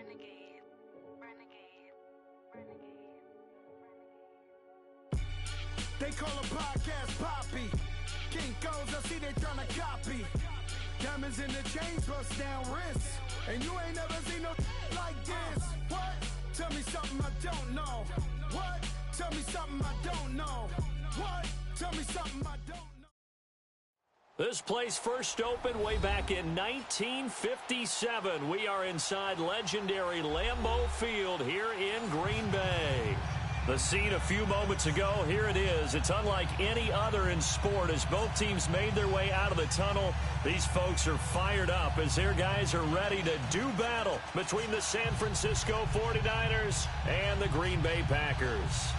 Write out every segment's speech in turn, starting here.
Renegade, renegade, renegade, renegade. They call a podcast Poppy. Kinkos, I see they tryna copy. Diamonds in the chains, bust down wrists. And you ain't never seen no like this. What? Tell me something I don't know. What? Tell me something I don't know. What? Tell me something I don't know. This place first opened way back in 1957. We are inside legendary Lambeau Field here in Green Bay. The scene a few moments ago, here it is. It's unlike any other in sport as both teams made their way out of the tunnel. These folks are fired up as their guys are ready to do battle between the San Francisco 49ers and the Green Bay Packers.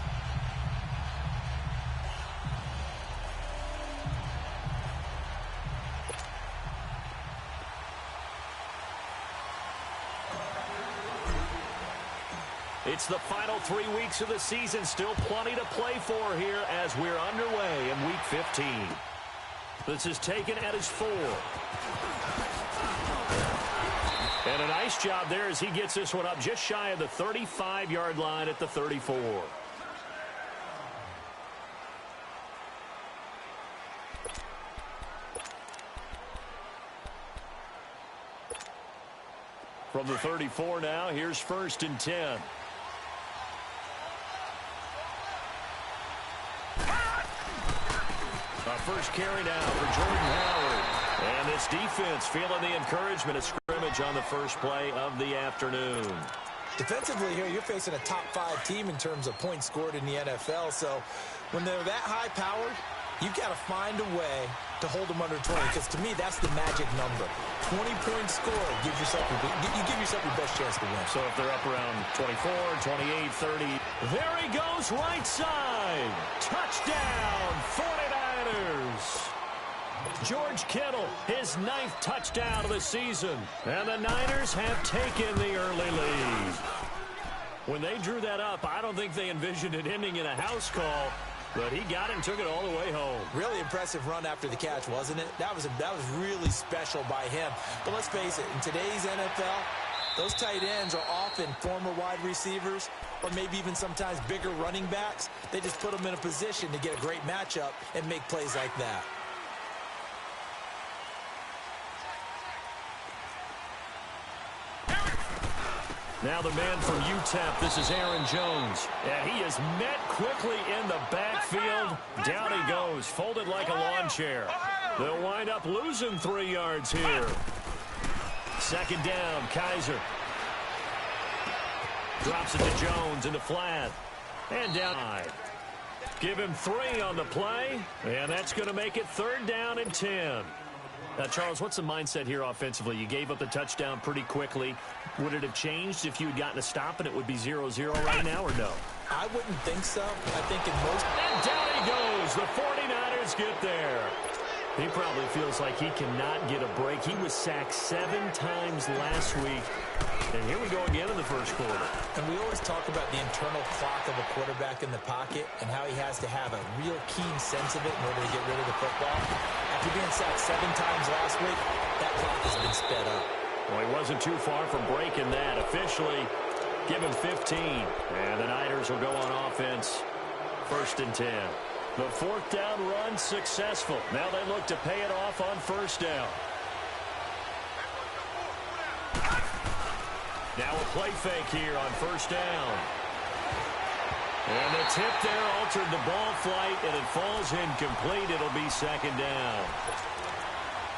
It's the final 3 weeks of the season. Still plenty to play for here as we're underway in Week 15. This is taken at his 4. And a nice job there as he gets this one up just shy of the 35-yard line at the 34. From the 34 now, here's 1st and 10. First carry now for Jordan Howard. And this defense feeling the encouragement of scrimmage on the first play of the afternoon. Defensively here, you're facing a top 5 team in terms of points scored in the NFL. So when they're that high-powered, you've got to find a way to hold them under 20. Because to me, that's the magic number. 20 points scored, you give yourself your best chance to win. So if they're up around 24, 28, 30. There he goes, right side. Touchdown, 49ers. George Kittle, his 9th touchdown of the season. And the Niners have taken the early lead. When they drew that up, I don't think they envisioned it ending in a house call. But he got it and took it all the way home. Really impressive run after the catch, wasn't it? That was really special by him. But let's face it, in today's NFL, those tight ends are often former wide receivers or maybe even sometimes bigger running backs. They just put them in a position to get a great matchup and make plays like that. Now the man from UTEP, this is Aaron Jones. Yeah, he is met quickly in the backfield. Down he goes, folded like a lawn chair. They'll wind up losing 3 yards here. 2nd down, Kaiser. Drops it to Jones in the flat. And down. Give him 3 on the play, and that's going to make it 3rd down and 10. Now, Charles, what's the mindset here offensively? You gave up the touchdown pretty quickly. Would it have changed if you had gotten a stop and it would be 0-0 right now, or no? I wouldn't think so. I think in most... And down he goes. The 49ers get there. He probably feels like he cannot get a break. He was sacked 7 times last week. And here we go again in the first quarter. And we always talk about the internal clock of a quarterback in the pocket and how he has to have a real keen sense of it in order to get rid of the football. After being sacked 7 times last week, that clock has been sped up. Well, he wasn't too far from breaking that. Officially, give him 15. And the Niners will go on offense. 1st and 10. The 4th down run successful. Now they look to pay it off on 1st down. Now a play fake here on 1st down. And the tip there altered the ball flight, and it falls incomplete. It'll be 2nd down.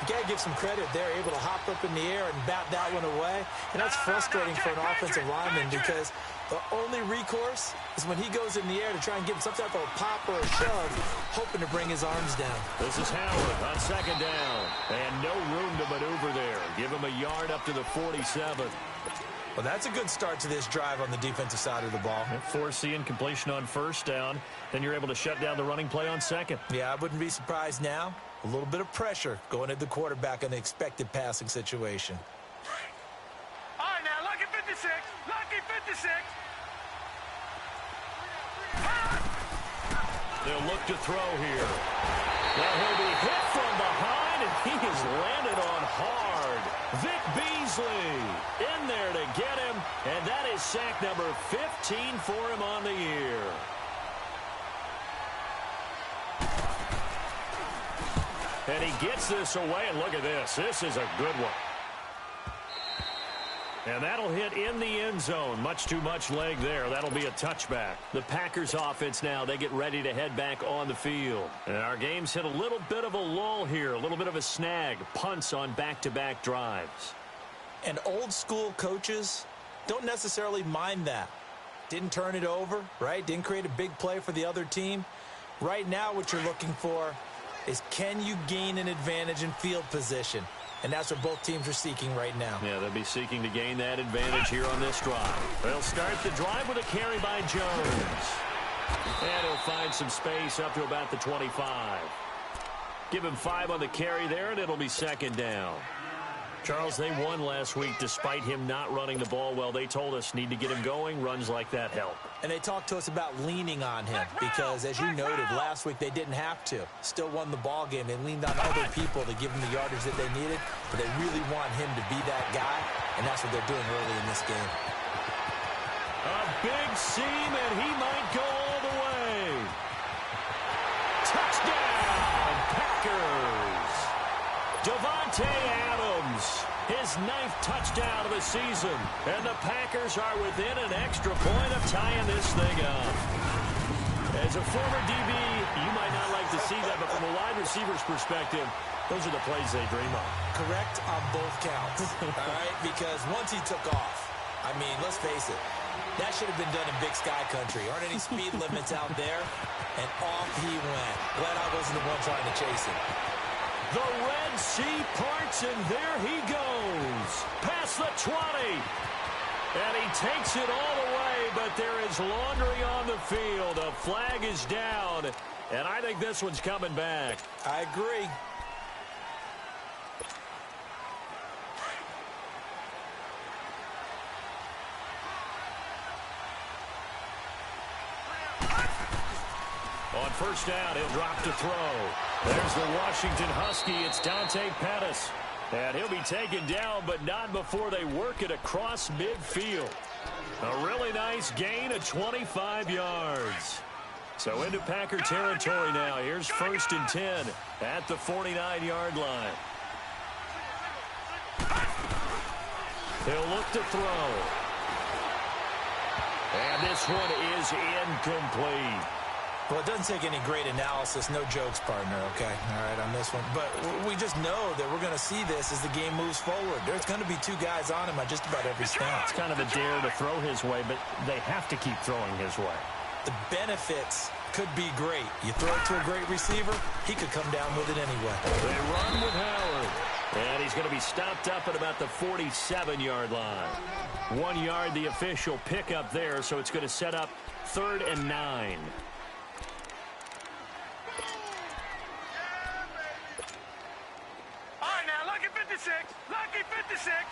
You got to give some credit. They're able to hop up in the air and bat that one away. And that's frustrating for an offensive lineman because the only recourse is when he goes in the air to try and give some type of a pop or a shove, hoping to bring his arms down. This is Howard on 2nd down. And no room to maneuver there. Give him a yard up to the 47. Well, that's a good start to this drive on the defensive side of the ball. Force the incompletion on 1st down. Then you're able to shut down the running play on 2nd. Yeah, I wouldn't be surprised now. A little bit of pressure going at the quarterback in an expected passing situation. All right, now, lucky 56. Lucky 56. They'll look to throw here. Now he'll be hit from behind, and he has landed on hard. Vic Beasley in there to get him. And that is sack number 15 for him on the year. And he gets this away, and look at this. This is a good one. And that'll hit in the end zone. Much too much leg there. That'll be a touchback. The Packers offense now, they get ready to head back on the field. And our game's hit a little bit of a lull here, a little bit of a snag. Punts on back-to-back drives. And old school coaches don't necessarily mind that. Didn't turn it over, right? Didn't create a big play for the other team. Right now what you're looking for is, can you gain an advantage in field position? And that's what both teams are seeking right now. Yeah, they'll be seeking to gain that advantage here on this drive. They'll start the drive with a carry by Jones. And he'll find some space up to about the 25. Give him 5 on the carry there, and it'll be second down. Charles, they won last week despite him not running the ball well. They told us need to get him going. Runs like that help. And they talked to us about leaning on him because, as you noted, last week they didn't have to. Still won the ball game. They leaned on other people to give him the yardage that they needed, but they really want him to be that guy, and that's what they're doing early in this game. A big seam, and he might go all the way. Touchdown, Packers. Davante Adams, his 9th touchdown of the season. And the Packers are within an extra point of tying this thing up. As a former DB, you might not like to see that, but from a wide receiver's perspective, those are the plays they dream of. Correct on both counts, all right? Because once he took off, I mean, let's face it, that should have been done in Big Sky Country. Aren't any speed limits out there? And off he went. Glad I wasn't the one trying to chase him. The Red Sea parts, and there he goes. Past the 20. And he takes it all the way, but there is laundry on the field. A flag is down, and I think this one's coming back. I agree. On first down, he'll drop to throw. There's the Washington Husky. It's Dante Pettis. And he'll be taken down, but not before they work it across midfield. A really nice gain of 25 yards. So into Packer territory now. Here's 1st and 10 at the 49-yard line. He'll look to throw. And this one is incomplete. Well, it doesn't take any great analysis. No jokes, partner, okay? All right, on this one. But we just know that we're going to see this as the game moves forward. There's going to be 2 guys on him on just about every snap. It's kind of a dare to throw his way, but they have to keep throwing his way. The benefits could be great. You throw it to a great receiver, he could come down with it anyway. They run with Howard. And he's going to be stopped up at about the 47-yard line. 1 yard, the official pickup there, so it's going to set up 3rd and 9. Lucky 56.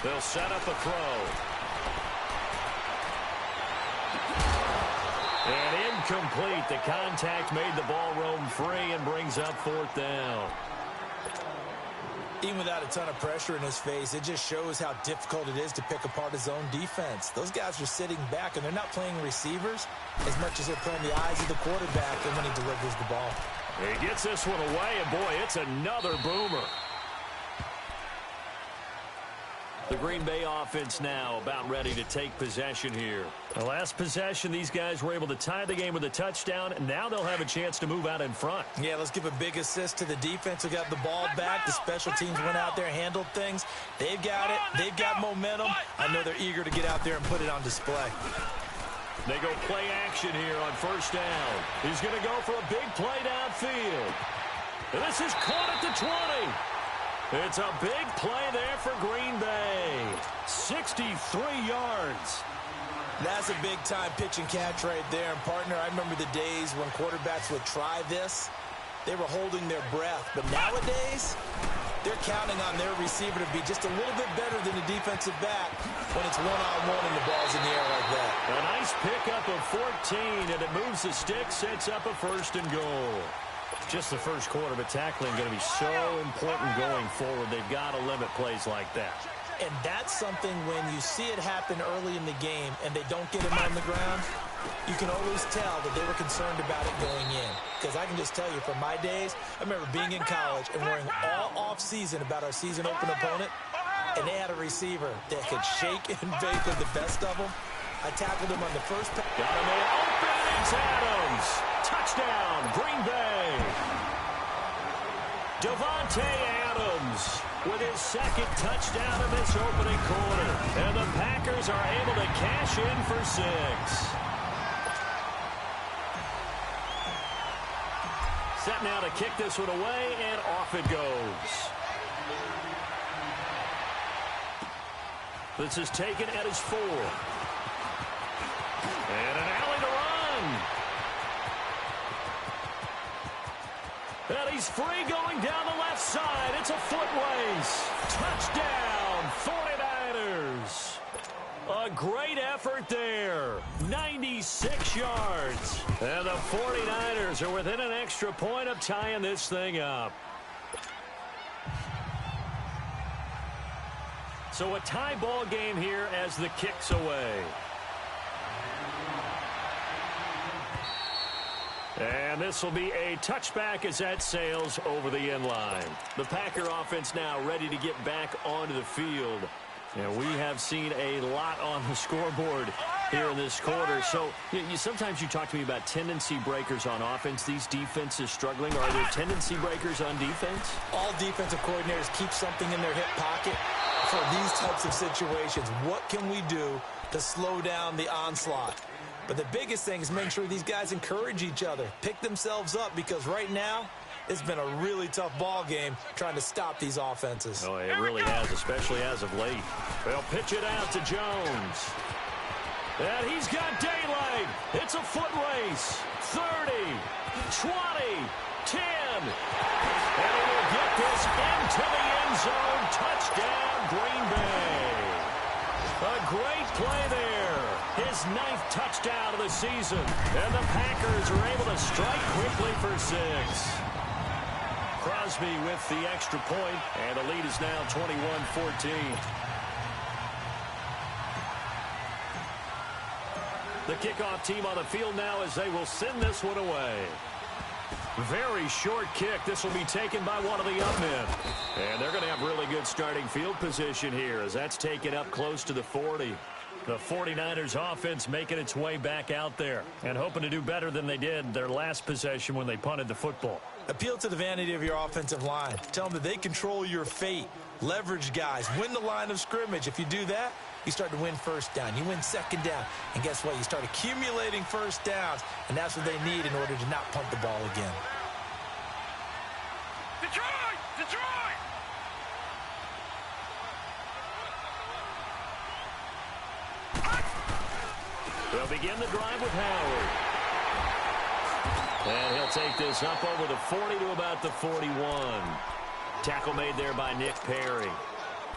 They'll set up a throw. And incomplete. The contact made the ball roam free and brings up 4th down. Even without a ton of pressure in his face, it just shows how difficult it is to pick apart his own defense. Those guys are sitting back, and they're not playing receivers as much as they're playing the eyes of the quarterback and when he delivers the ball. He gets this one away, and boy, it's another boomer. The Green Bay offense now about ready to take possession here. The last possession, these guys were able to tie the game with a touchdown, and now they'll have a chance to move out in front. Yeah, let's give a big assist to the defense who got the ball back. The special teams went out there, handled things. They've got it. They've got momentum. I know they're eager to get out there and put it on display. They go play action here on first down. He's going to go for a big play downfield. And this is caught at the 20. It's a big play there for Green Bay. 63 yards. That's a big-time pitch and catch right there. And, partner, I remember the days when quarterbacks would try this. They were holding their breath. But nowadays, they're counting on their receiver to be just a little bit better than the defensive back when it's one-on-one and the ball's in the air like that. A nice pickup of 14, and it moves the stick, sets up a 1st and goal. Just the first quarter, but tackling going to be so important going forward. They've got to limit plays like that. And that's something when you see it happen early in the game and they don't get him on the ground, you can always tell that they were concerned about it going in. Because I can just tell you, from my days, I remember being in college and worrying all off-season about our season open opponent, and they had a receiver that could shake and bake with the best of them. I tackled him on the first pass. Got him in open. It's Adams. Touchdown, Green Bay. Davante Adams with his 2nd touchdown of this opening quarter. And the Packers are able to cash in for 6. Set now to kick this one away, and off it goes. This is taken at his 4. And an alley to run. And he's free going down the left side. It's a foot race. Touchdown, 49ers. A great effort there. 96 yards. And the 49ers are within an extra point of tying this thing up. So a tie ball game here as the kick's away. And this will be a touchback as that sails over the end line. The Packer offense now ready to get back onto the field. And we have seen a lot on the scoreboard here in this quarter. So sometimes you talk to me about tendency breakers on offense. These defenses struggling. Are there tendency breakers on defense? All defensive coordinators keep something in their hip pocket for these types of situations. What can we do to slow down the onslaught? But the biggest thing is making sure these guys encourage each other, pick themselves up, because right now it's been a really tough ball game trying to stop these offenses. Oh, it really has, especially as of late. They'll pitch it out to Jones. And he's got daylight. It's a foot race. 30, 20, 10. And he will get this into the end zone. Touchdown, Green Bay. A great play there. His 9th touchdown of the season. And the Packers are able to strike quickly for 6. Crosby with the extra point, and the lead is now 21-14. The kickoff team on the field now as they will send this one away. Very short kick. This will be taken by one of the up men. And they're going to have really good starting field position here as that's taken up close to the 40. The 49ers offense making its way back out there and hoping to do better than they did their last possession when they punted the football. Appeal to the vanity of your offensive line. Tell them that they control your fate. Leverage guys. Win the line of scrimmage. If you do that, you start to win first down. You win second down. And guess what? You start accumulating first downs. And that's what they need in order to not punt the ball again. Detroit! Detroit! They'll begin the drive with Howard. And he'll take this up over the 40 to about the 41. Tackle made there by Nick Perry.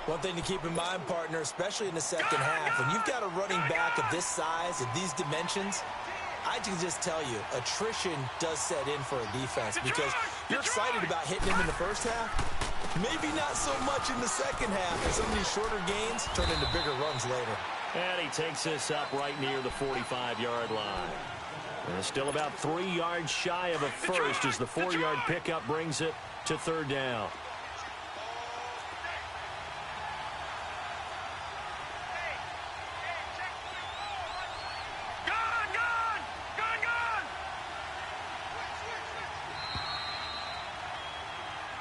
One thing to keep in mind, partner, especially in the second half, when you've got a running back of this size, of these dimensions, I can just tell you, attrition does set in for a defense because you're excited about hitting him in the first half. Maybe not so much in the second half, and some of these shorter gains turn into bigger runs later. And he takes this up right near the 45-yard line. And still about 3 yards shy of a first as the 4-yard pickup brings it to third down.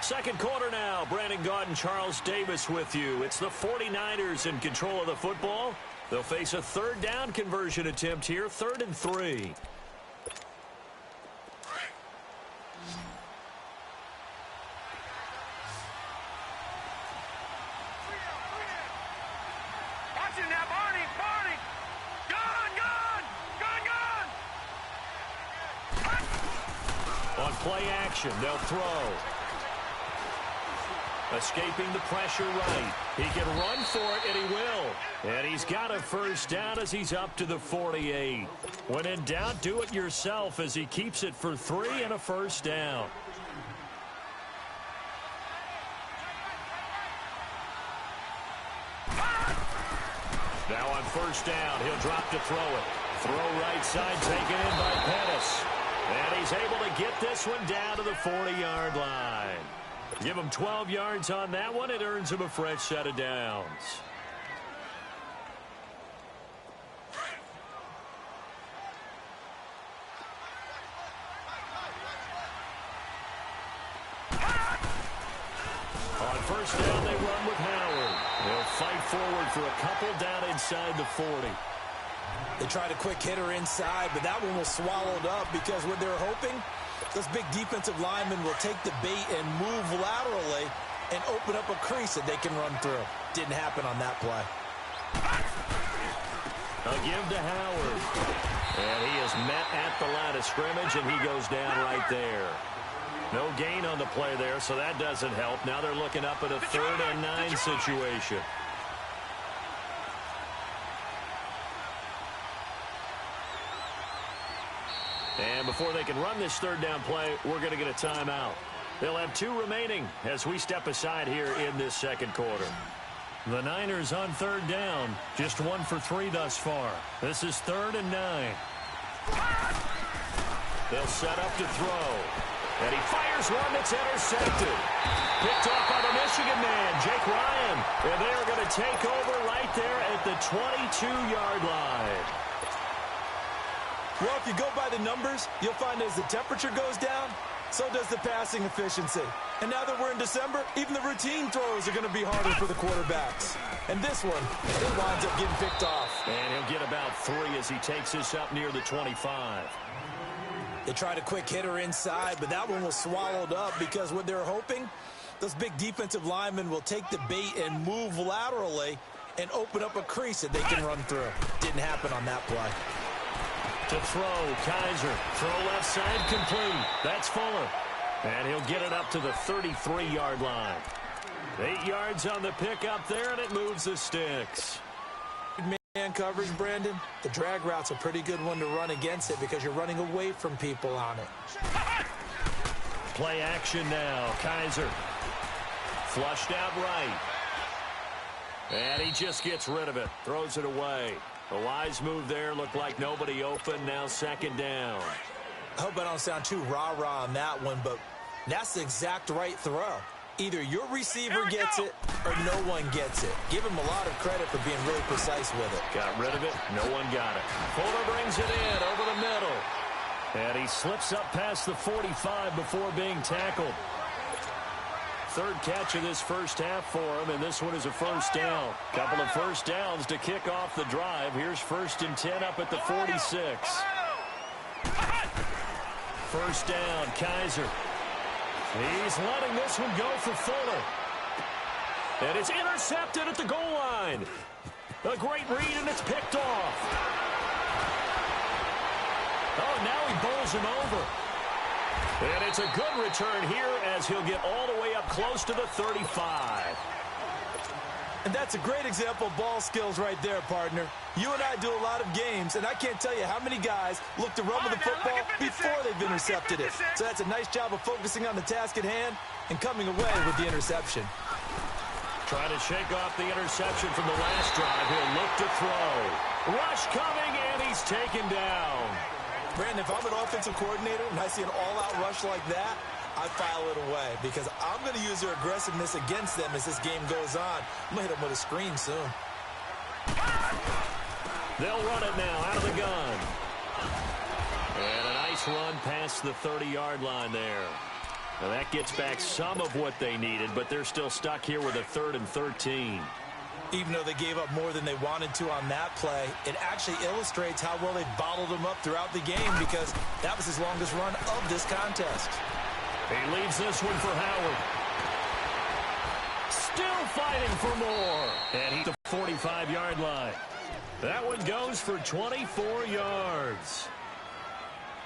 Second quarter now. Brandon Gaudin, Charles Davis with you. It's the 49ers in control of the football. They'll face a third down conversion attempt here, 3rd and 3. Watch it now, Barney! Barney! Gun! On play action, they'll throw. Escaping the pressure right. He can run for it, and he will. And he's got a first down as he's up to the 48. When in doubt, do it yourself as he keeps it for 3 and a first down. Now on first down, he'll drop to throw it. Throw right side taken in by Pettis. And he's able to get this one down to the 40-yard line. Give him 12 yards on that one. It earns him a fresh set of downs. On first down, they run with Howard. They'll fight forward for a couple down inside the 40. They tried a quick hitter inside, but that one was swallowed up because what they're hoping, those big defensive linemen will take the bait and move laterally and open up a crease that they can run through. Didn't happen on that play. A give to Howard. And he is met at the line of scrimmage, and he goes down right there. No gain on the play there, so that doesn't help. Now they're looking up at a 3rd and 9 situation. And before they can run this 3rd down play, we're going to get a timeout. They'll have 2 remaining as we step aside here in this second quarter. The Niners on 3rd down, just 1 for 3 thus far. This is 3rd and 9. They'll set up to throw. And he fires one that's intercepted. Picked off by the Michigan man, Jake Ryan. And they are going to take over right there at the 22-yard line. Well, if you go by the numbers, you'll find as the temperature goes down, so does the passing efficiency. And now that we're in December, even the routine throws are going to be harder for the quarterbacks. And this one, it winds up getting picked off. And he'll get about 3 as he takes this up near the 25. They tried a quick hitter inside, but that one was swallowed up because what they're hoping, those big defensive linemen will take the bait and move laterally and open up a crease that they can run through. Didn't happen on that play. To throw, Kaiser. Throw left side complete. That's Fuller. And he'll get it up to the 33-yard line. 8 yards on the pickup there, and it moves the sticks. Man coverage, Brandon, the drag route's a pretty good one to run against it because you're running away from people on it. Play action now. Kaiser. Flushed out right. And he just gets rid of it. Throws it away. A wise move there. Looked like nobody open. Now 2nd down. I hope I don't sound too rah-rah on that one, but that's the exact right throw. Either your receiver gets it or no one gets it. Give him a lot of credit for being really precise with it. Got rid of it. No one got it. Fuller brings it in over the middle. And he slips up past the 45 before being tackled. 3rd catch of this first half for him, and this one is a first down. Couple of first downs to kick off the drive. Here's 1st and 10 up at the 46. First down, Kaiser. He's letting this one go for Fuller. And it's intercepted at the goal line. A great read, and it's picked off. Oh, now he bowls him over. And it's a good return here as he'll get all the way up close to the 35. And that's a great example of ball skills right there, partner. You and I do a lot of games, and I can't tell you how many guys look to run with the football before they've intercepted it. So that's a nice job of focusing on the task at hand and coming away with the interception. Trying to shake off the interception from the last drive. He'll look to throw. Rush coming, and he's taken down. Brandon, if I'm an offensive coordinator and I see an all-out rush like that, I file it away because I'm going to use their aggressiveness against them as this game goes on. I'm going to hit them with a screen soon. They'll run it now out of the gun. And a nice run past the 30-yard line there. Now that gets back some of what they needed, but they're still stuck here with a 3rd and 13. Even though they gave up more than they wanted to on that play, it actually illustrates how well they bottled them up throughout the game because that was his longest run of this contest. He leaves this one for Howard. Still fighting for more. And he's at the 45-yard line. That one goes for 24 yards.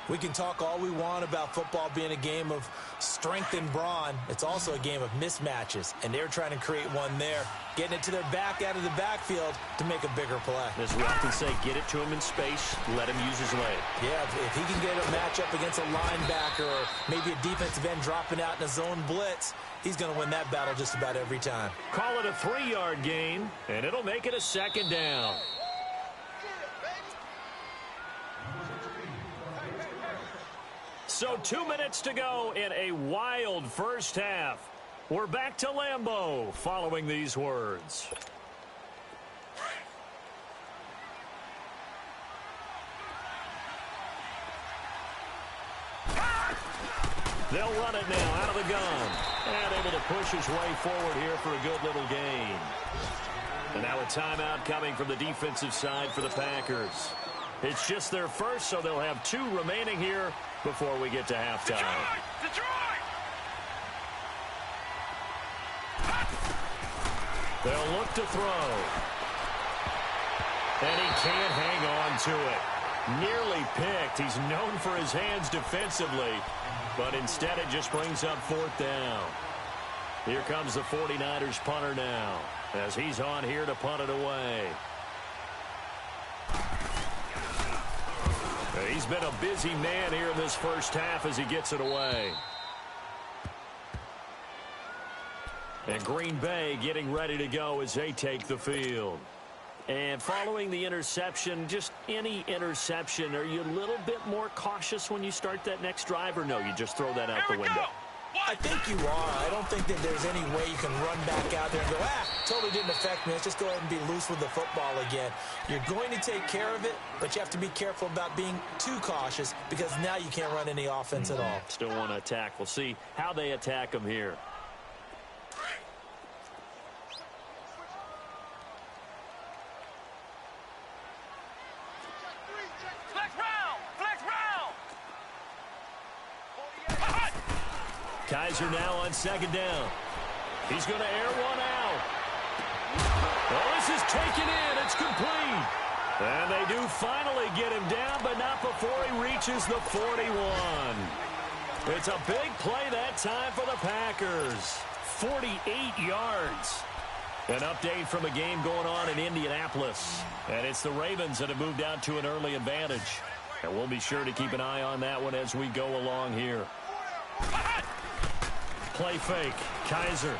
We can talk all we want about football being a game of strength and brawn. It's also a game of mismatches, and they're trying to create one there, getting it to their back out of the backfield to make a bigger play. As we often say, get it to him in space, let him use his leg. Yeah, if he can get a matchup against a linebacker or maybe a defensive end dropping out in a zone blitz, he's going to win that battle just about every time. Call it a 3-yard gain, and it'll make it a 2nd down. So 2 minutes to go in a wild first half. We're back to Lambeau following these words. They'll run it now out of the gun. And able to push his way forward here for a good little gain. And now a timeout coming from the defensive side for the Packers. It's just their first, so they'll have 2 remaining here before we get to halftime. Detroit! They'll look to throw. And he can't hang on to it. Nearly picked. He's known for his hands defensively, but instead it just brings up 4th down. Here comes the 49ers punter now, as he's on here to punt it away. He's been a busy man here in this first half as he gets it away. And Green Bay getting ready to go as they take the field. And following the interception, just any interception, are you a little bit more cautious when you start that next drive, or no, you just throw that out the window? I think you are. I don't think that there's any way you can run back out there and go, totally didn't affect me. Let's just go ahead and be loose with the football again. You're going to take care of it, but you have to be careful about being too cautious because now you can't run any offense at all. Still want to attack. We'll see how they attack him here. Kizer now on 2nd down. He's going to air one out. Oh, this is taken in. It's complete. And they do finally get him down, but not before he reaches the 41. It's a big play that time for the Packers. 48 yards. An update from a game going on in Indianapolis. And it's the Ravens that have moved out to an early advantage. And we'll be sure to keep an eye on that one as we go along here. Play fake. Kizer.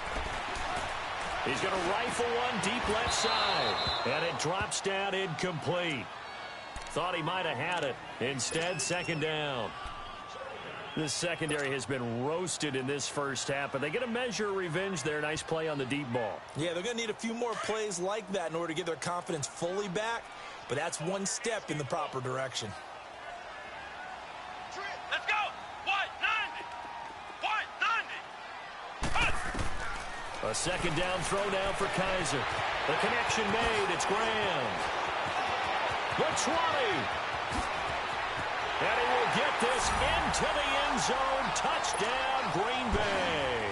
He's going to rifle one deep left side. And it drops down incomplete. Thought he might have had it. Instead, 2nd down. This secondary has been roasted in this first half, but they get a measure of revenge there. Nice play on the deep ball. Yeah, they're going to need a few more plays like that in order to get their confidence fully back, but that's one step in the proper direction. Let's go! 190! A 2nd down throw down for Kizer. The connection made. It's Graham. The 20. And he will get this into the end zone. Touchdown, Green Bay.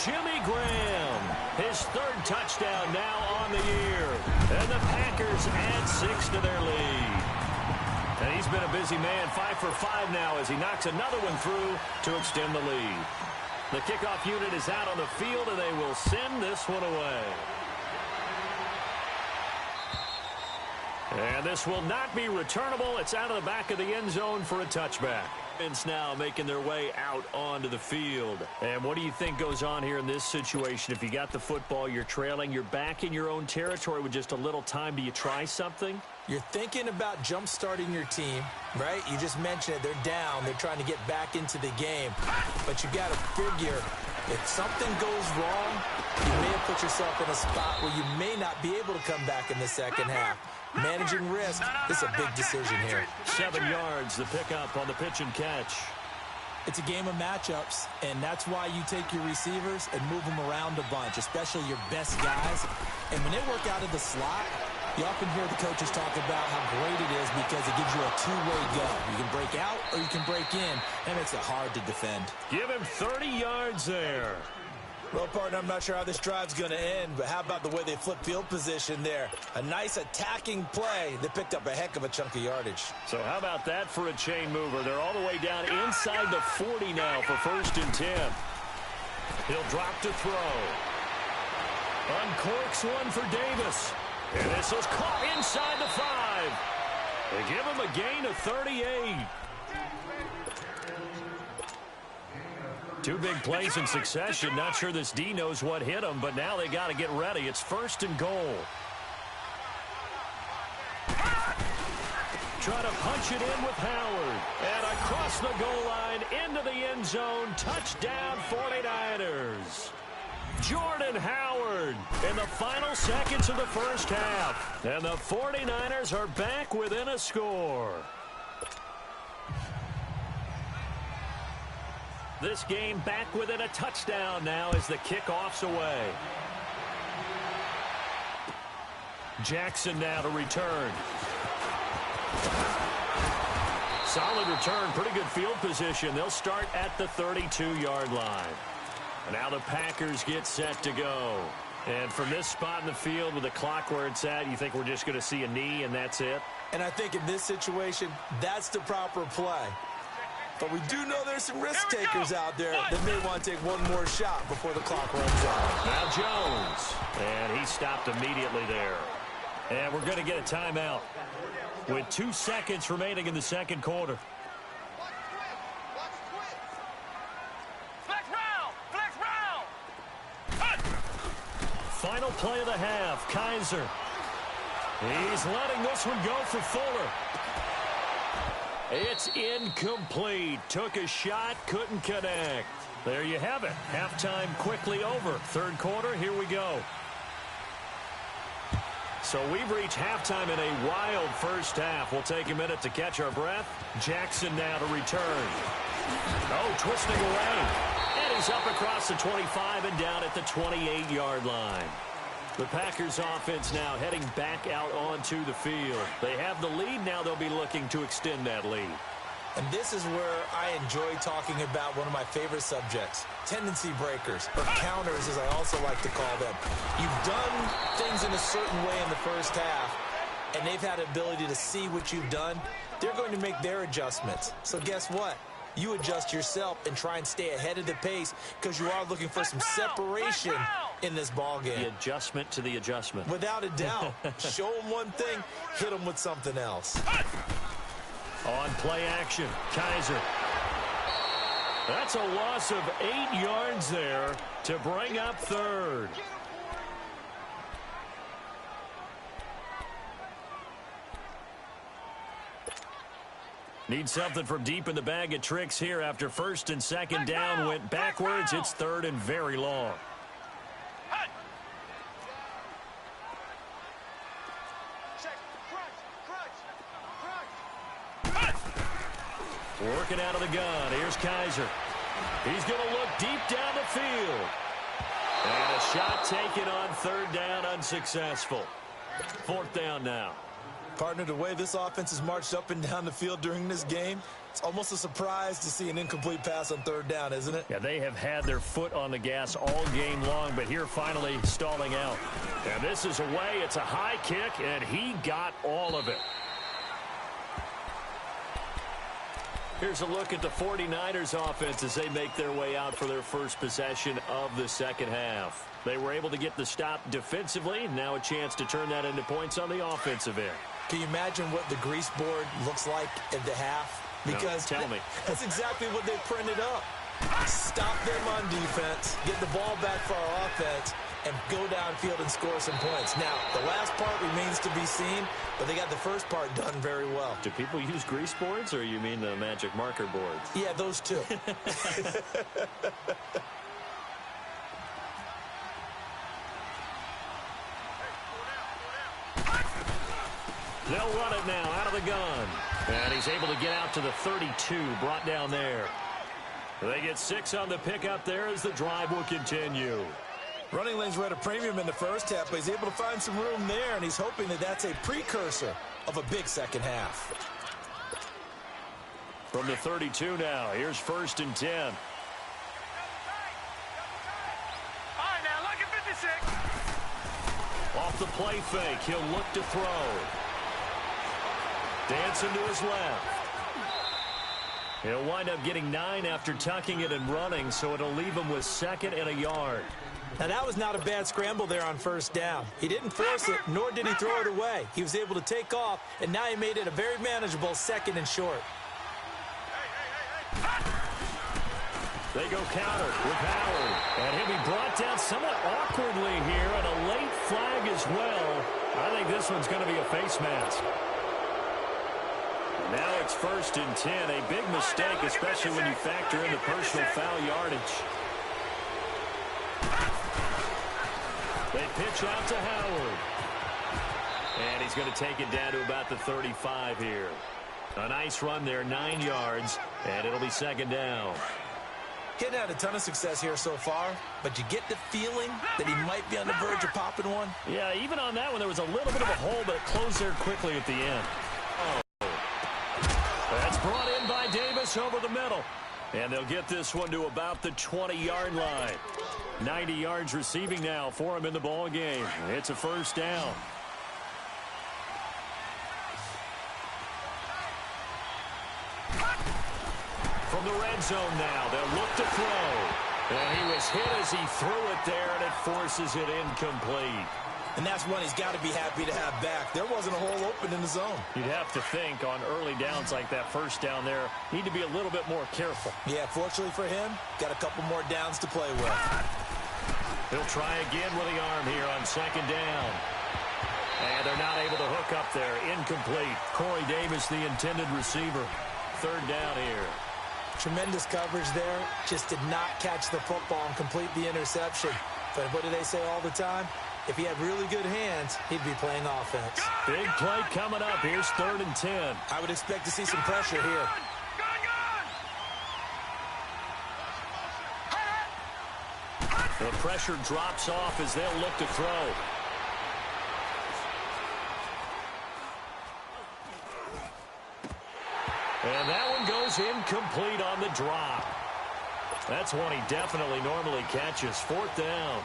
Jimmy Graham, his 3rd touchdown now on the year. And the Packers add 6 to their lead. And he's been a busy man, 5 for 5 now as he knocks another one through to extend the lead. The kickoff unit is out on the field, and they will send this one away. And this will not be returnable. It's out of the back of the end zone for a touchback. It's now making their way out onto the field. And what do you think goes on here in this situation? If you got the football, you're trailing, you're back in your own territory with just a little time. Do you try something? You're thinking about jump-starting your team, right? You just mentioned it. They're down. They're trying to get back into the game. But you got to figure if something goes wrong, you may have put yourself in a spot where you may not be able to come back in the second half. Managing risk, this is a big decision here. 7 yards, the pickup on the pitch and catch. It's a game of matchups, and that's why you take your receivers and move them around a bunch, especially your best guys. And when they work out of the slot, you often hear the coaches talk about how great it is because it gives you a two-way go. You can break out or you can break in. That makes it hard to defend. Give him 30 yards there. Well, partner, I'm not sure how this drive's going to end, but how about the way they flip field position there? A nice attacking play. They picked up a heck of a chunk of yardage. So how about that for a chain mover? They're all the way down inside the 40 now for 1st and 10. He'll drop to throw. Uncorks one for Davis. And this is caught inside the 5. They give him a gain of 38. 2 big plays in succession. Not sure this D knows what hit him, but now they got to get ready. It's 1st and goal. Try to punch it in with Howard. And across the goal line into the end zone. Touchdown 49ers. Jordan Howard in the final seconds of the first half. And the 49ers are back within a score. This game back within a touchdown now as the kickoff's away. Jackson now to return. Solid return, pretty good field position. They'll start at the 32-yard line. And now the Packers get set to go. And from this spot in the field with the clock where it's at, you think we're just going to see a knee and that's it? And I think in this situation, that's the proper play. But we do know there's some risk takers out there that may want to take one more shot before the clock runs out. Now Jones. And he stopped immediately there. And we're going to get a timeout with 2 seconds remaining in the second quarter. Final play of the half. Kaiser. He's letting this one go for Fuller. It's incomplete. Took a shot, couldn't connect. There you have it. Halftime quickly over. Third quarter, here we go. So we've reached halftime in a wild first half. We'll take a minute to catch our breath. Jackson now to return. Oh, twisting away. And he's up across the 25 and down at the 28-yard line. The Packers offense now heading back out onto the field. They have the lead. Now they'll be looking to extend that lead. And this is where I enjoy talking about one of my favorite subjects, tendency breakers, or counters as I also like to call them. You've done things in a certain way in the first half, and they've had the ability to see what you've done. They're going to make their adjustments. So guess what? You adjust yourself and try and stay ahead of the pace because you are looking for some separation in this ball game. The adjustment to the adjustment. Without a doubt. Show them one thing, hit them with something else. On play action, Kaiser. That's a loss of 8 yards there to bring up third. Need something from deep in the bag of tricks here after first and second down went backwards. It's third and very long. Working out of the gun. Here's Kaiser. He's going to look deep down the field. And a shot taken on third down, unsuccessful. Fourth down now. Partner, the way this offense has marched up and down the field during this game, it's almost a surprise to see an incomplete pass on third down, isn't it? Yeah, they have had their foot on the gas all game long, but here finally stalling out. And this is away. It's a high kick, and he got all of it. Here's a look at the 49ers offense as they make their way out for their first possession of the second half. They were able to get the stop defensively. Now a chance to turn that into points on the offensive end. Can you imagine what the grease board looks like at the half? Because no, tell me. That's exactly what they printed up. Stop them on defense, get the ball back for our offense, and go downfield and score some points. Now, the last part remains to be seen, but they got the first part done very well. Do people use grease boards, or you mean the magic marker boards? Yeah, those two. They'll run it now out of the gun. And he's able to get out to the 32, brought down there. They get 6 on the pickup there as the drive will continue. Running lanes were at a premium in the first half, but he's able to find some room there, and he's hoping that that's a precursor of a big second half. From the 32 now, here's first and 10. Off the play fake, he'll look to throw. Dancing to his left. He'll wind up getting 9 after tucking it and running, so it'll leave him with 2nd and a yard. Now, that was not a bad scramble there on first down. He didn't force it, nor did he throw it away. He was able to take off, and now he made it a very manageable 2nd and short. They go counter with Howard. And he'll be brought down somewhat awkwardly here, and a late flag as well. I think this one's going to be a face mask. Now it's 1st and 10. A big mistake, especially when you factor in the personal foul yardage. They pitch out to Howard. And he's going to take it down to about the 35 here. A nice run there, 9 yards, and it'll be 2nd down. He hadn't had a ton of success here so far, but you get the feeling that he might be on the verge of popping one. Yeah, even on that one, there was a little bit of a hole, but it closed there quickly at the end. Oh. That's brought in by Davis over the middle. And they'll get this one to about the 20-yard line. 90 yards receiving now for him in the ball game. It's a 1st down. From the red zone now, they'll look to throw. And he was hit as he threw it there, and it forces it incomplete. And that's one he's got to be happy to have back. There wasn't a hole open in the zone. You'd have to think on early downs like that, 1st down there, need to be a little bit more careful. Yeah, fortunately for him, got a couple more downs to play with. He'll try again with the arm here on 2nd down. And they're not able to hook up there. Incomplete. Corey Davis, the intended receiver. 3rd down here. Tremendous coverage there. Just did not catch the football and complete the interception. But what do they say all the time? If he had really good hands, he'd be playing offense. Big play coming up. Here's 3rd and 10. I would expect to see some pressure here. The pressure drops off as they'll look to throw. And that one goes incomplete on the drop. That's one he definitely normally catches. 4th down.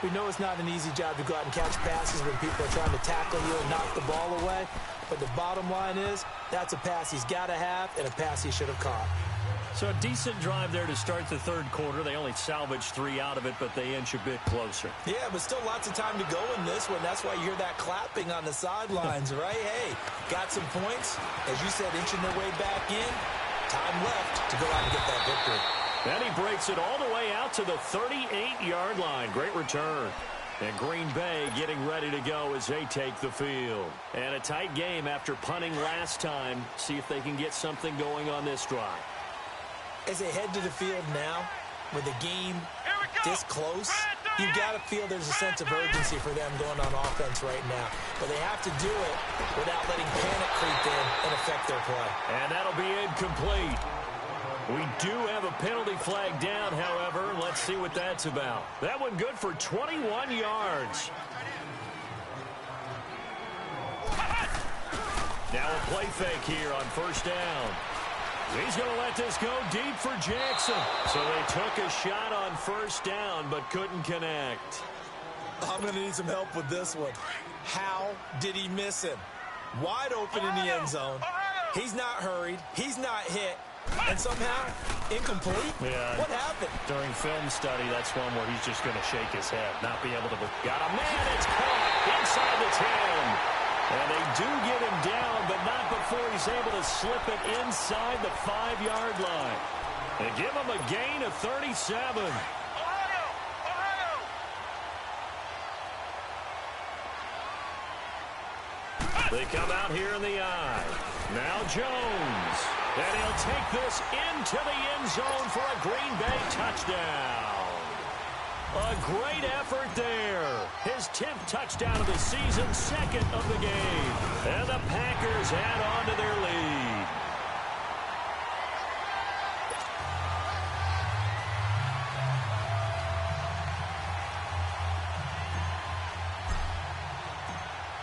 We know it's not an easy job to go out and catch passes when people are trying to tackle you and knock the ball away. But the bottom line is, that's a pass he's got to have and a pass he should have caught. So a decent drive there to start the 3rd quarter. They only salvaged 3 out of it, but they inch a bit closer. Yeah, but still lots of time to go in this one. That's why you hear that clapping on the sidelines, right? Hey, got some points. As you said, inching their way back in. Time left to go out and get that victory. Then he breaks it all the way out to the 38-yard line. Great return. And Green Bay getting ready to go as they take the field. And a tight game after punting last time. See if they can get something going on this drive. As they head to the field now, with the game this close, you've got to feel there's a sense of urgency for them going on offense right now. But they have to do it without letting panic creep in and affect their play. And that'll be incomplete. We do have a penalty flag down, however. Let's see what that's about. That one good for 21 yards. Now a play fake here on 1st down. He's going to let this go deep for Jackson. So they took a shot on 1st down, but couldn't connect. I'm going to need some help with this one. How did he miss him? Wide open in the end zone. He's not hurried. He's not hit. And somehow, incomplete? Yeah. What happened? During film study, that's one where he's just going to shake his head, not be able to... Got a man, it's caught inside the 10. And they do get him down, but not before he's able to slip it inside the 5-yard line. They give him a gain of 37. They come out here in the eye. Now Jones. And he'll take this into the end zone for a Green Bay touchdown. A great effort there. His 10th touchdown of the season, 2nd of the game. And the Packers add on to their lead.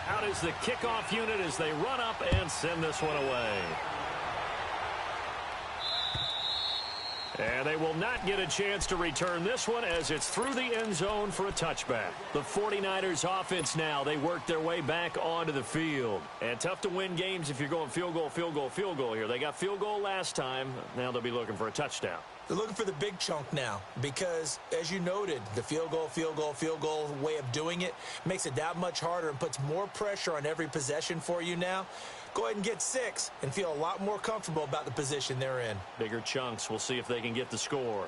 Out is the kickoff unit as they run up and send this one away. And they will not get a chance to return this one as it's through the end zone for a touchback. The 49ers offense now, they work their way back onto the field. And tough to win games if you're going field goal, field goal, field goal here. They got field goal last time. Now they'll be looking for a touchdown. They're looking for the big chunk now because, as you noted, the field goal way of doing it makes it that much harder and puts more pressure on every possession for you now. Go ahead and get 6 and feel a lot more comfortable about the position they're in. Bigger chunks. We'll see if they can get the score.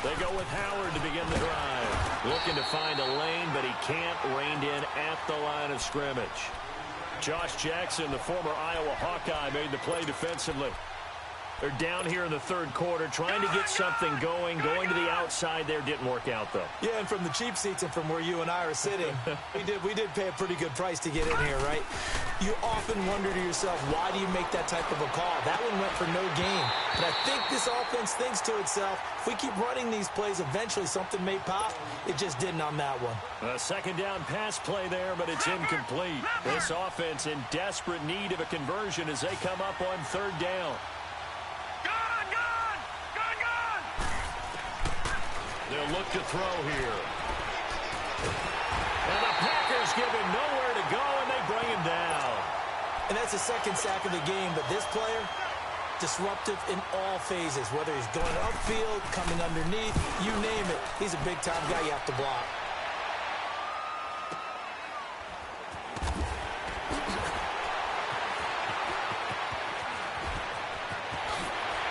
They go with Howard to begin the drive. Looking to find a lane, but he can't. Reined in at the line of scrimmage. Josh Jackson, the former Iowa Hawkeye, made the play defensively. They're down here in the third quarter, trying to get something going. Going to the outside there didn't work out, though. Yeah, and from the cheap seats and from where you and I are sitting, we did pay a pretty good price to get in here, right? You often wonder to yourself, why do you make that type of a call? That one went for no gain. But I think this offense thinks to itself, if we keep running these plays, eventually something may pop. It just didn't on that one. A second down pass play there, but it's incomplete. This offense in desperate need of a conversion as they come up on third down. They'll look to throw here. And the Packers give him nowhere to go, and they bring him down. And that's the second sack of the game, but this player, disruptive in all phases, whether he's going upfield, coming underneath, you name it. He's a big-time guy you have to block.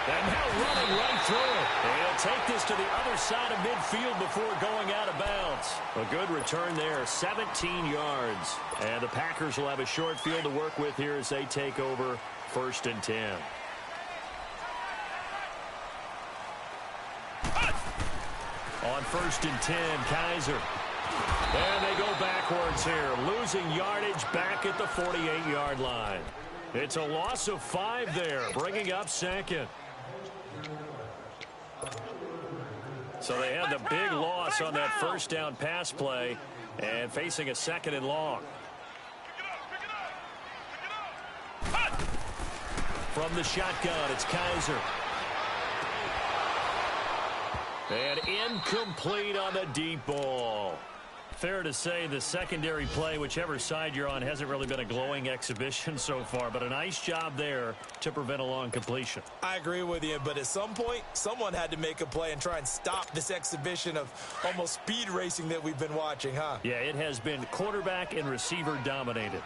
And now running right through it. And he'll take this to the other side of midfield before going out of bounds. A good return there, 17 yards. And the Packers will have a short field to work with here as they take over 1st and 10. On 1st and 10, Kaiser. And they go backwards here, losing yardage back at the 48-yard line. It's a loss of 5 there, bringing up 2nd. So they had the big loss on that first down pass play and facing a 2nd and long. From the shotgun, it's Kaiser. And incomplete on the deep ball. Fair to say the secondary play, whichever side you're on, hasn't really been a glowing exhibition so far, but a nice job there to prevent a long completion. I agree with you, but at some point, someone had to make a play and try and stop this exhibition of almost speed racing that we've been watching, huh? Yeah, it has been quarterback and receiver dominated.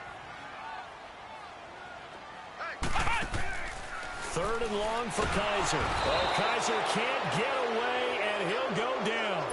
3rd and long for Kaiser. Oh, Kaiser can't get away, and he'll go down.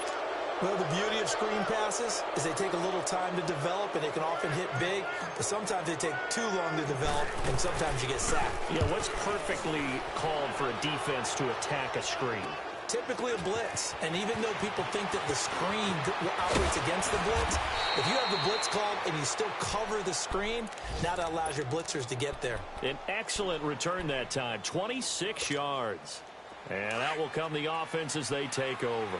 Well, the beauty of screen passes is they take a little time to develop, and they can often hit big, but sometimes they take too long to develop, and sometimes you get sacked. Yeah, what's perfectly called for a defense to attack a screen? Typically a blitz, and even though people think that the screen operates against the blitz, if you have the blitz called and you still cover the screen, now that allows your blitzers to get there. An excellent return that time, 26 yards. And out will come the offense as they take over.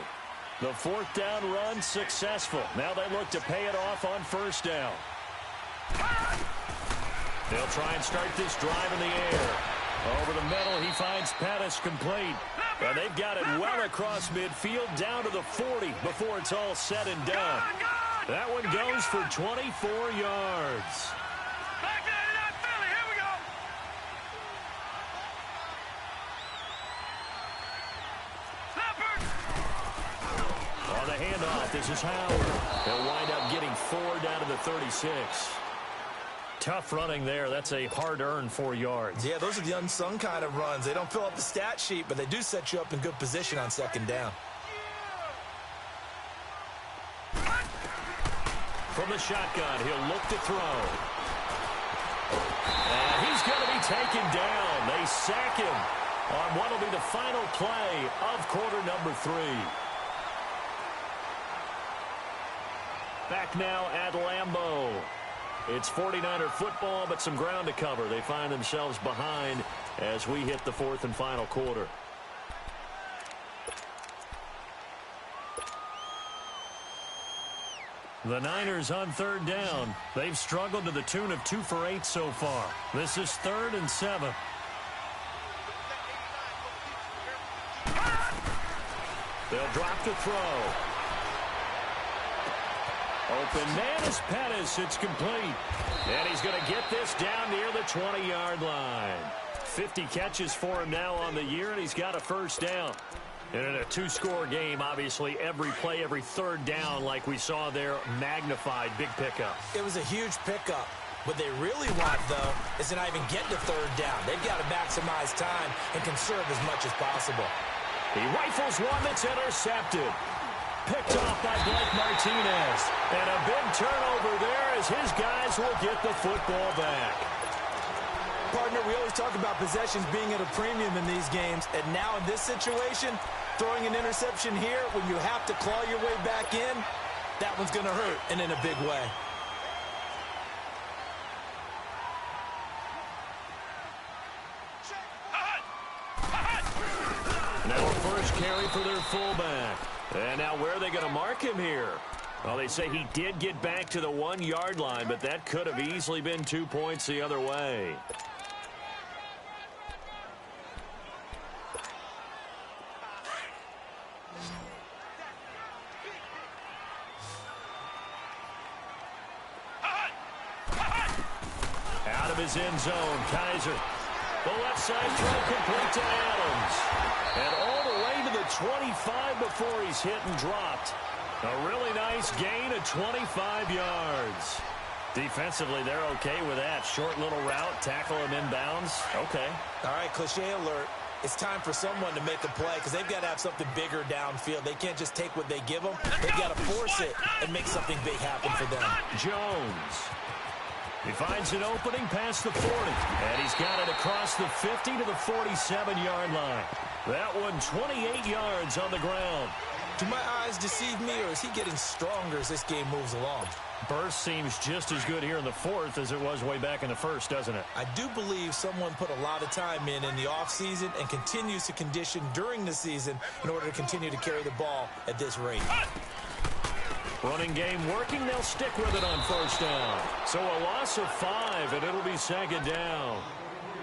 The 4th down run successful. Now they look to pay it off on 1st down. They'll try and start this drive in the air. Over the middle, he finds Pettis complete. And they've got it well across midfield down to the 40 before it's all said and done. That one goes for 24 yards. On the handoff, this is Howard. They'll wind up getting 4 down to the 36. Tough running there. That's a hard-earned 4 yards. Yeah, those are the unsung kind of runs. They don't fill up the stat sheet, but they do set you up in good position on 2nd down. From the shotgun, he'll look to throw. And he's going to be taken down. They sack him on what will be the final play of quarter number 3. Back now at Lambeau. It's 49er football, but some ground to cover. They find themselves behind as we hit the 4th and final quarter. The Niners on third down. They've struggled to the tune of 2 for 8 so far. This is 3rd and 7. They'll drop to throw. Open man is Pettis. It's complete. And he's going to get this down near the 20-yard line. 50 catches for him now on the year, and he's got a first down. And in a 2-score game, obviously, every play, every third down, like we saw there, magnified. Big pickup. It was a huge pickup. What they really want, though, is to not even get to third down. They've got to maximize time and conserve as much as possible. He rifles one that's intercepted. Picked off by Blake Martinez. And a big turnover there as his guys will get the football back. Partner, we always talk about possessions being at a premium in these games. And now in this situation, throwing an interception here when you have to claw your way back in, that one's going to hurt, and in a big way. Now a first carry for their fullback. And now where are they going to mark him here? Well, they say he did get back to the 1-yard line, but that could have easily been 2 points the other way. Out of his end zone, Kaiser. The left side throw complete to Adams. And all the way to the 25 before he's hit and dropped. A really nice gain of 25 yards. Defensively, they're okay with that. Short little route, tackle him inbounds. Okay. All right, cliche alert. It's time for someone to make a play because they've got to have something bigger downfield. They can't just take what they give them. They've got to force it and make something big happen for them. Jones. He finds an opening past the 40. And he's got it across the 50 to the 47-yard line. That one 28 yards on the ground. Do my eyes deceive me, or is he getting stronger as this game moves along? Burst seems just as good here in the 4th as it was way back in the 1st, doesn't it? I do believe someone put a lot of time in the offseason and continues to condition during the season in order to continue to carry the ball at this rate. Running game working. They'll stick with it on first down. So a loss of 5, and it'll be second down.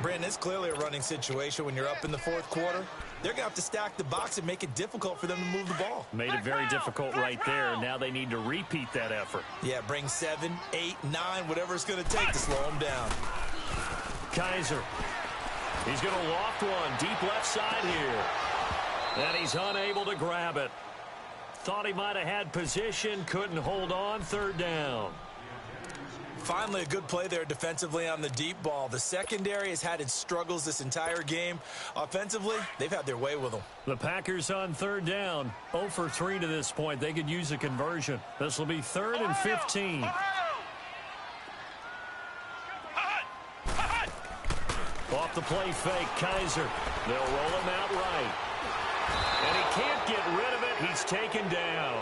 Brandon, it's clearly a running situation when you're up in the 4th quarter. They're going to have to stack the box and make it difficult for them to move the ball. Made it very difficult right there. Now they need to repeat that effort. Yeah, bring 7, 8, 9, whatever it's going to take to slow them down. Kaiser. He's going to loft one deep left side here. And he's unable to grab it. Thought he might have had position, couldn't hold on. Third down. Finally, a good play there defensively on the deep ball. The secondary has had its struggles this entire game. Offensively, they've had their way with them. The Packers on third down. 0 for 3 to this point. They could use a conversion. This will be 3rd and 15. Off the play fake, Kaiser. They'll roll him out right. And he can't get rid of it. He's taken down.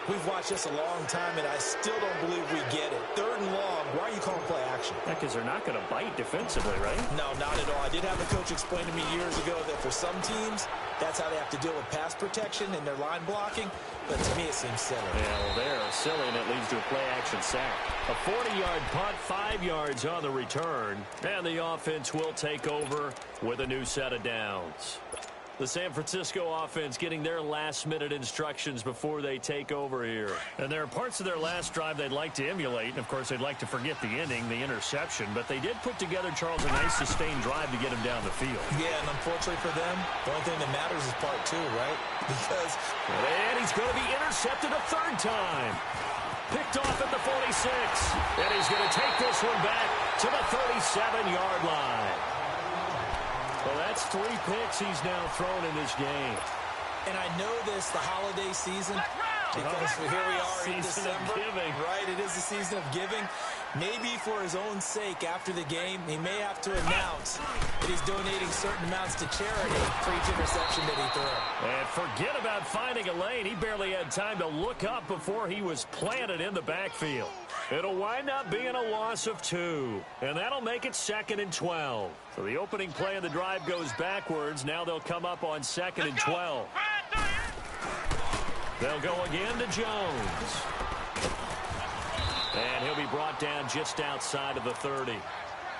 We've watched this a long time, and I still don't believe we get it. 3rd and long. Why are you calling play action? Because they're not going to bite defensively, right? No, not at all. I did have a coach explain to me years ago that for some teams, that's how they have to deal with pass protection and their line blocking. But to me, it seems silly. Yeah, well, they're silly, and it leads to a play-action sack. A 40-yard punt, 5 yards on the return. And the offense will take over with a new set of downs. The San Francisco offense getting their last-minute instructions before they take over here. And there are parts of their last drive they'd like to emulate. And, of course, they'd like to forget the ending, the interception. But they did put together, Charles, a nice sustained drive to get him down the field. Yeah, and unfortunately for them, the only thing that matters is part 2, right? Because... And he's going to be intercepted a 3rd time. Picked off at the 46. And he's going to take this one back to the 37-yard line. Well, that's 3 picks he's now thrown in this game. And I know this, the holiday season, because here we are in December. Right, it is the season of giving. Maybe for his own sake after the game, he may have to announce that he's donating certain amounts to charity for each interception that he threw. And forget about finding a lane. He barely had time to look up before he was planted in the backfield. It'll wind up being a loss of 2, and that'll make it 2nd and 12. So the opening play of the drive goes backwards. Now they'll come up on 2nd and 12. They'll go again to Jones. And he'll be brought down just outside of the 30.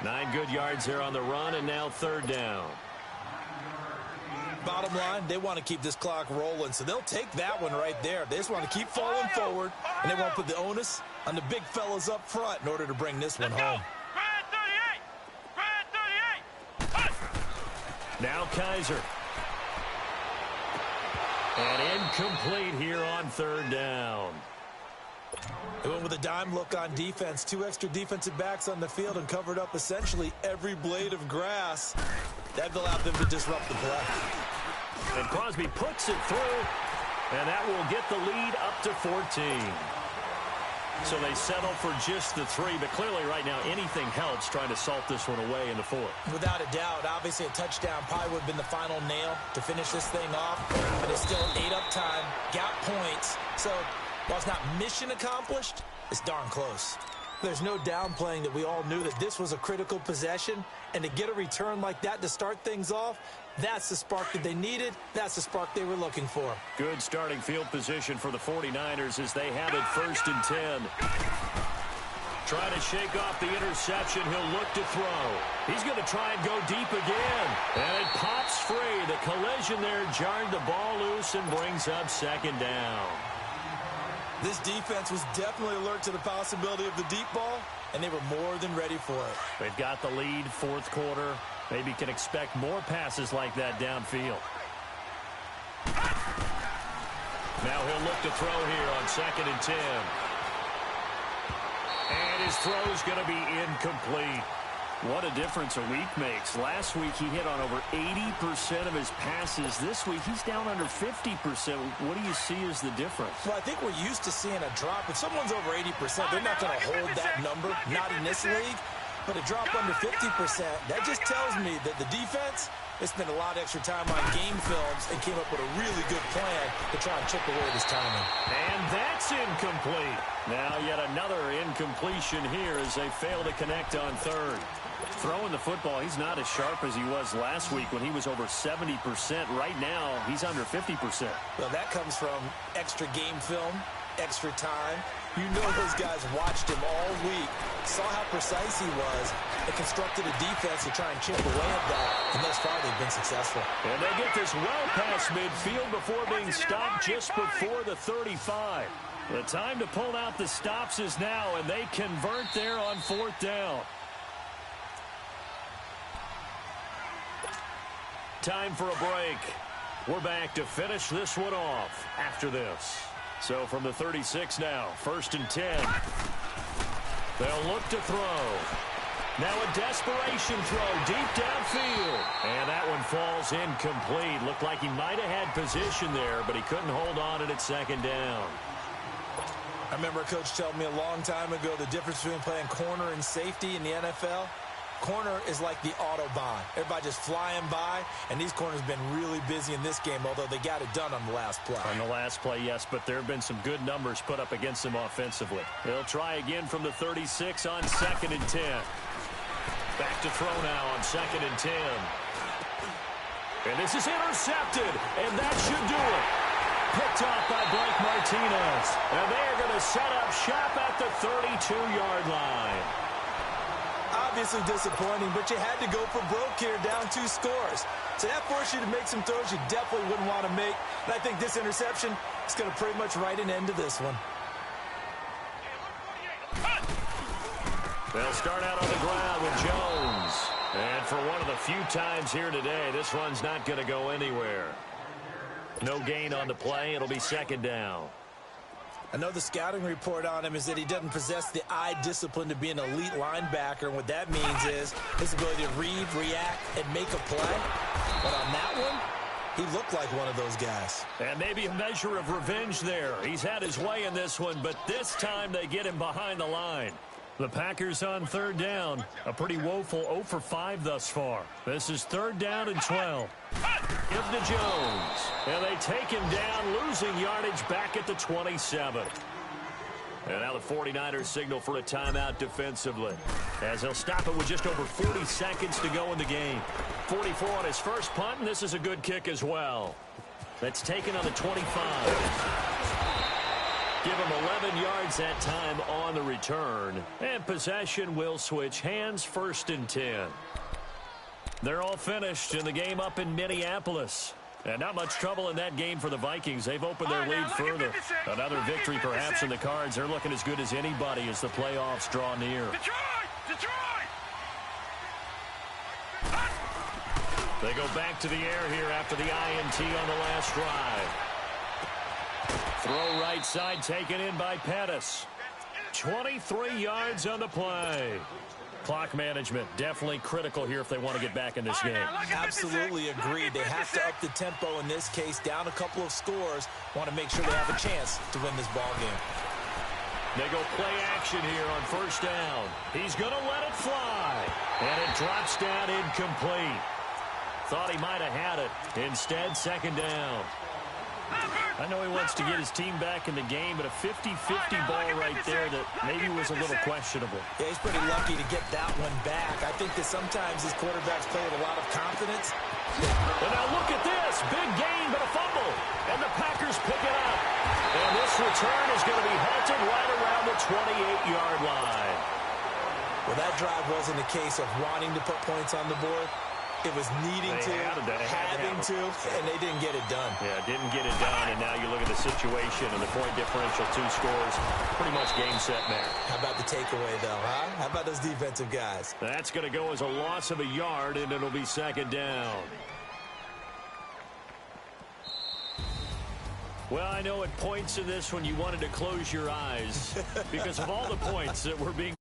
9 good yards there on the run, and now 3rd down. Bottom line, they want to keep this clock rolling, so they'll take that one right there. They just want to keep falling forward, and they want to put the onus on the big fellas up front in order to bring this one home. Now Kaiser. And incomplete here on 3rd down. They went with a dime look on defense. 2 extra defensive backs on the field and covered up essentially every blade of grass. That allowed them to disrupt the play. And Crosby puts it through, and that will get the lead up to 14. So they settle for just the 3, but clearly right now anything helps trying to salt this one away in the 4th. Without a doubt, obviously a touchdown probably would have been the final nail to finish this thing off, but it's still 8-up time, got points. So while it's not mission accomplished, it's darn close. There's no downplaying that we all knew that this was a critical possession, and to get a return like that to start things off, that's the spark that they needed. That's the spark they were looking for. Good starting field position for the 49ers as they have it 1st and 10. Trying to shake off the interception. He'll look to throw. He's going to try and go deep again. And it pops free. The collision there jarred the ball loose and brings up 2nd down. This defense was definitely alert to the possibility of the deep ball, and they were more than ready for it. They've got the lead 4th quarter. Maybe can expect more passes like that downfield. Now he'll look to throw here on 2nd and 10. And his throw's going to be incomplete. What a difference a week makes. Last week he hit on over 80% of his passes. This week he's down under 50%. What do you see as the difference? Well, I think we're used to seeing a drop. If someone's over 80%, they're not going to hold that number, not in this league. But a drop under 50%, that just tells me that the defense, they spent a lot of extra time on game films and came up with a really good plan to try and chip away this timing. And that's incomplete. Now yet another incompletion here as they fail to connect on 3rd. Throwing the football, he's not as sharp as he was last week when he was over 70%. Right now, he's under 50%. Well, that comes from extra game film, extra time. You know those guys watched him all week, saw how precise he was, and constructed a defense to try and chip away at that, and thus far they've been successful. And they get this well past midfield before being stopped just before the 35. The time to pull out the stops is now, and they convert there on 4th down. Time for a break. We're back to finish this one off after this. So from the 36 now, 1st and 10. They'll look to throw. Now a desperation throw deep downfield. And that one falls incomplete. Looked like he might have had position there, but he couldn't hold on it at 2nd down. I remember a coach telling me a long time ago the difference between playing corner and safety in the NFL. Corner is like the Autobahn. Everybody just flying by, and these corners have been really busy in this game, although they got it done on the last play. On the last play, yes, but there have been some good numbers put up against them offensively. They'll try again from the 36 on 2nd and 10. Back to throw now on 2nd and 10. And this is intercepted, and that should do it. Picked off by Blake Martinez. And they are going to set up shop at the 32-yard line. Obviously disappointing, but you had to go for broke here, down 2 scores. So that forced you to make some throws you definitely wouldn't want to make. And I think this interception is going to pretty much write an end to this one. They'll start out on the ground with Jones. And for one of the few times here today, this one's not going to go anywhere. No gain on the play. It'll be 2nd down. I know the scouting report on him is that he doesn't possess the eye discipline to be an elite linebacker. And what that means is his ability to read, react, and make a play. But on that one, he looked like one of those guys. And maybe a measure of revenge there. He's had his way in this one, but this time they get him behind the line. The Packers on 3rd down. A pretty woeful 0 for 5 thus far. This is 3rd down and 12. Give to Jones. And they take him down, losing yardage back at the 27. And now the 49ers signal for a timeout defensively, as they'll stop it with just over 40 seconds to go in the game. 44 on his first punt, and this is a good kick as well. That's taken on the 25. give him 11 yards that time on the return. And possession will switch hands, 1st and 10. They're all finished in the game up in Minneapolis. And not much trouble in that game for the Vikings. They've opened their lead further. Another victory perhaps in the cards. They're looking as good as anybody as the playoffs draw near. Detroit! They go back to the air here after the INT on the last drive. Throw right side taken in by Pettis. 23 yards on the play. Clock management definitely critical here if they want to get back in this game. Absolutely agreed. They have to up the tempo in this case. Down a couple of scores. Want to make sure they have a chance to win this ball game. They go play action here on 1st down. He's going to let it fly. And it drops down incomplete. Thought he might have had it. Instead, 2nd down. I know he wants to get his team back in the game, but a 50-50 ball right there that maybe was a little questionable. Yeah, he's pretty lucky to get that one back. I think that sometimes his quarterbacks play with a lot of confidence. And now look at this. Big gain, but a fumble. And the Packers pick it up. And this return is going to be halted right around the 28-yard line. Well, that drive wasn't a case of wanting to put points on the board. It was needing having to, and they didn't get it done. Yeah, didn't get it done, and now you look at the situation and the point differential, 2 scores, pretty much game, set, match. How about the takeaway, though, huh? How about those defensive guys? That's going to go as a loss of a yard, and it'll be 2nd down. Well, I know at points in this when you wanted to close your eyes because of all the points that were being